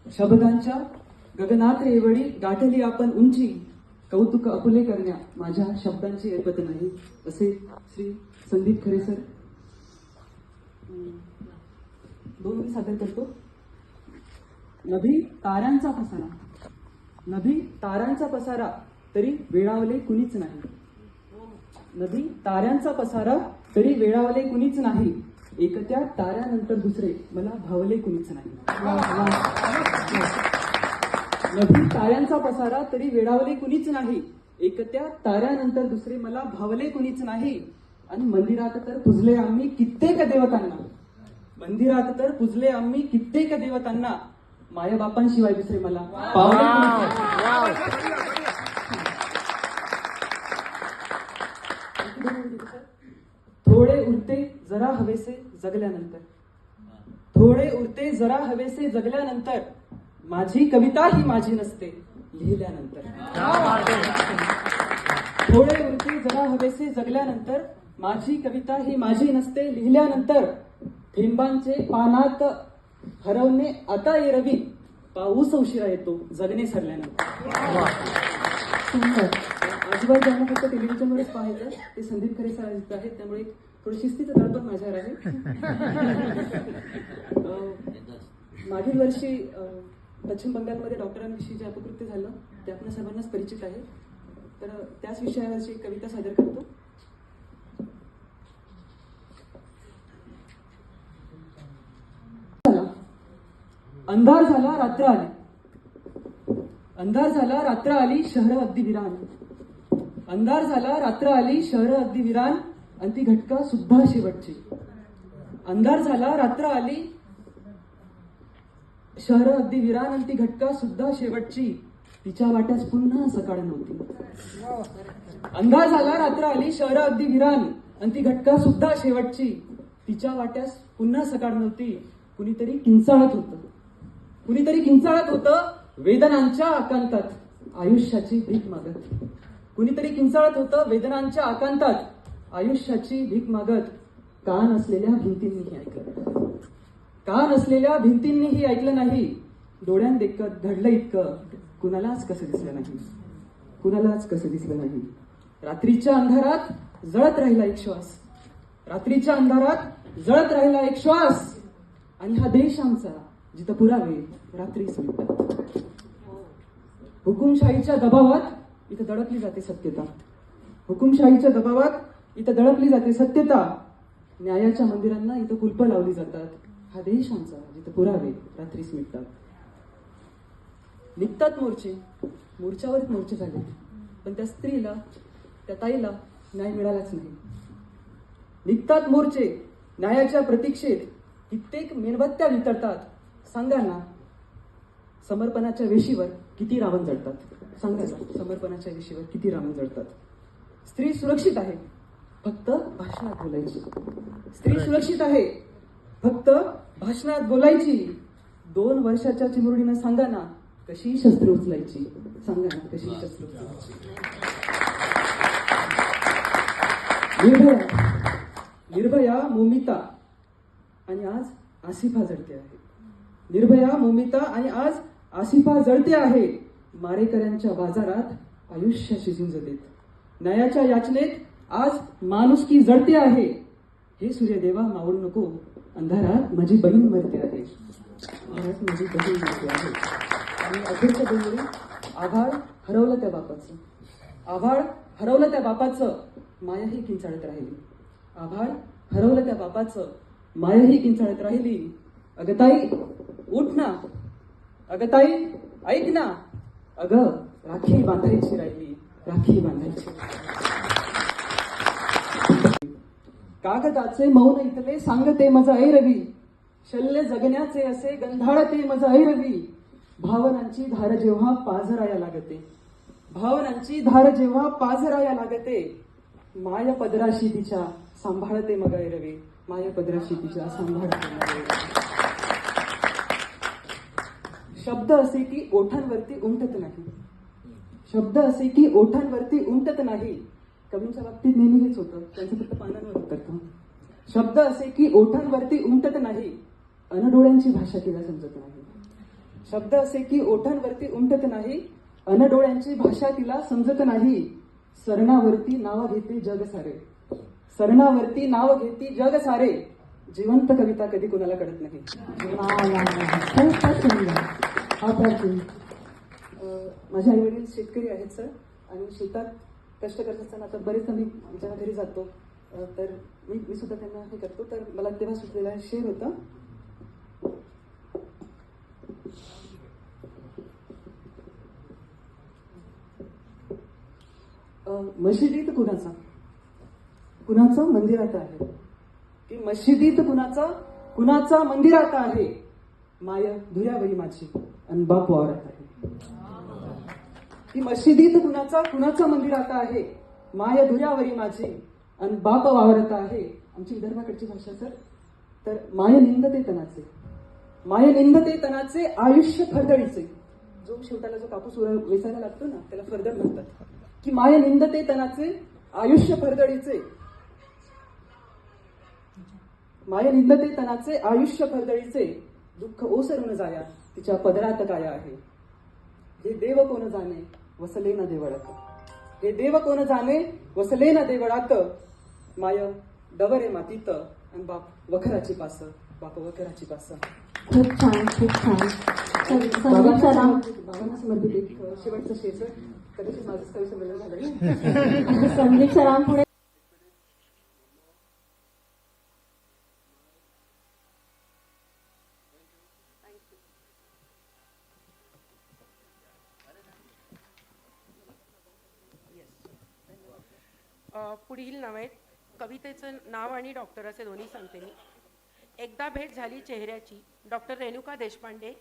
शब्दांच्या गगनात रेवडी गाठली आपण उंची, कौतुक अपुले करण्या माझ्या शब्दांची ऐपत नाही, असे श्री संदीप खरे सर. दोन मी सादर करतो. नभी ताऱ्यांचा पसारा, नभी ताऱ्यांचा पसारा तरी वेळावले कुणीच नाही. नदी ताऱ्यांचा पसारा तरी वेळावले कुणीच नाही, एकत्या ताऱ्यानंतर दुसरे मला भावले कुणीच नाही. नदी ताऱ्यांचा पसारा तरी वेळावले कुणीच नाही, एकत्या ताऱ्यानंतर दुसरे मला भावले कुणीच नाही. आणि मंदिरात तर पुजले आम्ही कित्येक देवतांना, मंदिरात तर पुजले आम्ही कित्येक देवतांना, माया बापांशिवाय दुसरे मला पावले कुणीच नाही. थोडे उरते जरा हवेसे जगल्यानंतर, थोडे उरते जरा हवेसे जगल्यानंतर, माझी कविता ही माझी नसते लिहिल्यानंतर. थोडे उरते जरा हवेसे जगल्यानंतर, माझी कविता ही माझी नसते लिहिल्यानंतर, थेंबांचे पानात हरवणे आता ये रवी, पाऊस उशिरा येतो जगणे सरल्यानंतर. आजूबाजू ज्यांना फक्त टेलिव्हिजनवरच पाहायचं ते संदीप खरे सर आहेत, त्यामुळे थोडी शिस्तीचं दडपण माझ्यावर आहे. मागील वर्षी पश्चिम बंगालमध्ये डॉक्टरांविषयी जे अपकृत्य झालं ते आपल्या सर्वांनाच परिचित आहे, तर त्याच विषयावरची एक कविता सादर करतो. अंधार झाला रात्र आली, अंधार झाला रात्र आली शहर अगदी विरान, अंधार झाला रात्र आली शहर अगदी विरान, आणि ती घटका सुद्धा शेवटची. अंधार झाला रात्र आली शहर अगदी विरान, आणि ती घटका सुद्धा शेवटची, तिच्या वाट्यास पुन्हा सकाळ नव्हती. अंधार झाला रात्र आली शहर अगदी विरान, आणि ती घटका सुद्धा शेवटची, तिच्या वाट्यास पुन्हा सकाळ नव्हती. कुणीतरी किंचाळत होतं, कुणीतरी किंचाळत होतं वेदनांच्या आकांतात, आयुष्याची भीक मागत. कुणीतरी किंचाळत होतं वेदनांच्या आकांतात, आयुष्याची भीक मागत. कान असलेल्या भिंतींनीही ऐकलं, कान असलेल्या भिंतींनीही ऐकलं नाही. डोळ्यात देखत घडलं इतकं कुणालाच कसं दिसलं नाही, कुणालाच कसं दिसलं नाही. रात्रीच्या अंधारात जळत राहिला एक श्वास, रात्रीच्या अंधारात जळत राहिला एक श्वास, आणि हा देश आमचा जिथं पुरावे रात्रीच मिळतात. हुकुमशाहीच्या दबावात इथं दडपली जाते सत्यता, हुकुमशाहीच्या दबावात इथं दडपली जाते सत्यता. न्यायाच्या मंदिरांना इथं कुलपं लावली जातात. हा देश आमचा जिथं पुरावे रात्रीच मिळतात. निघतात मोर्चे, मोर्चावरच मोर्चे झाले, पण त्या स्त्रीला, त्या ताईला न्याय मिळालाच नाही. निघतात मोर्चे न्यायाच्या प्रतीक्षेत, कित्येक मेणबत्त्या वितळतात. सांगा ना समर्पणाच्या वेशीवर किती रावण जळतात, सांगा ना समर्पणाच्या वेशीवर किती रावण जळतात. स्त्री सुरक्षित आहे फक्त भाषणात बोलायची, स्त्री सुरक्षित आहे फक्त भाषणात बोलायची. 2 वर्षाच्या चिमुरडीनं सांगा ना कशी शस्त्र उचलायची, सांगा ना कशी शस्त्र उचलायची. निर्भया, निर्भया मोमिता आणि आज आसिफा जळते आहे. निर्भया मोमिता आणि आज आसिफा जळते आहे. मारेकऱ्यांच्या बाजारात आयुष्य शिजून देत. न्यायाच्या याचनेत आज माणुसकी जळते आहे. हे सूर्यदेवा मावळू नको, अंधारात माझी बहीण मरते आहे, अंधारात माझी बहीण मरते आहे. आणि अखेरच्या दोन आभाळ हरवलं त्या बापाचं, आभाळ हरवलं त्या बापाचं, मायाही किंचाळत राहिली. आभाळ हरवलं त्या बापाचं, मायाही किंचाळत राहिली. अगताई उठ ना, अगताई ऐक ना, अगं राखी बांधायची राहिली, राखी बांधायची. कागदाचे मौन इथले सांगते मज ऐरवी, शल्य जगण्याचे असे गंधाळते मज ऐरवी. भावनांची धार जेव्हा पाझराया लागते, भावनांची धार जेव्हा पाझराया लागते, माय पदराशी तिच्या सांभाळते मग ऐरवी, माय पदराशी तिच्या सांभाळते मग ऐरवी. शब्द असे की ओठांवरती उमटत नाही, शब्द असे की ओठांवरती उमटत नाही. कवींच्या बाबतीत नेहमी हेच होतं, त्यांचं फक्त पानांवर उतरतं. शब्द असे की ओठांवरती उमटत नाही, अनडोळ्यांची भाषा तिला समजत नाही. शब्द असे की ओठांवरती उमटत नाही, अनडोळ्यांची भाषा तिला समजत नाही. सरणावरती नाव घेते जग सारे, सरणावरती नाव घेते जग सारे. जिवंत कविता कधी कोणाला कळत नाही. वा वा वा. खूपच सुंदर. अप्रतिम. माझे आई वडील शेतकरी आहेत सर, आणि शेतात कष्ट करत असताना आता बरेच आम्ही आमच्या घरी जातो, तर मी सुद्धा त्यांना हे करतो. तर मला तेव्हा सुचलेला शेर होता. मशिदीत कुणाचा मंदिरात आहे, की मशिदीत कुणाचा मंदिरात आहे. माय धुऱ्यावरी माझी आणि बाप वावरात आहे. की मशिदीत कुणाचा मंदिरात आहे, माय धुऱ्यावरी माझी आणि बाप वावरत आहे. आमची विदर्भाकडची भाषा सर. तर माय निंदते तनाचे आयुष्य फरदळीचे. जो शेवटाला जो कापूस वेचायला लागतो ना, त्याला फरदळ म्हणतात. की माय निंदते तनाचे आयुष्य फरदळीचे, माय निंदते तनाचे आयुष्य फरदळीचे. दुःख ओसरून जाया तिच्या पदरात काय आहे. हे देव कोण जाणे वसले ना देवळात, हे देव कोण जाणे वसले ना देवळात. माय डवरे मातीत आणि बाप वखराची पास, बाप वखराची पास. खूप छान, खूप छान. संदीप सराम. बाबांना समर्पित एक शेवटचं शेर सर. कदाचित माझं कवी संमेलन झालं. संदीप सराम पुढे. पुढील नाव आहेत. कवितेचं नाव आणि डॉक्टर असे दोन्ही सांगते मी. एकदा भेट झाली चेहऱ्याची, डॉक्टर रेणुका देशपांडे,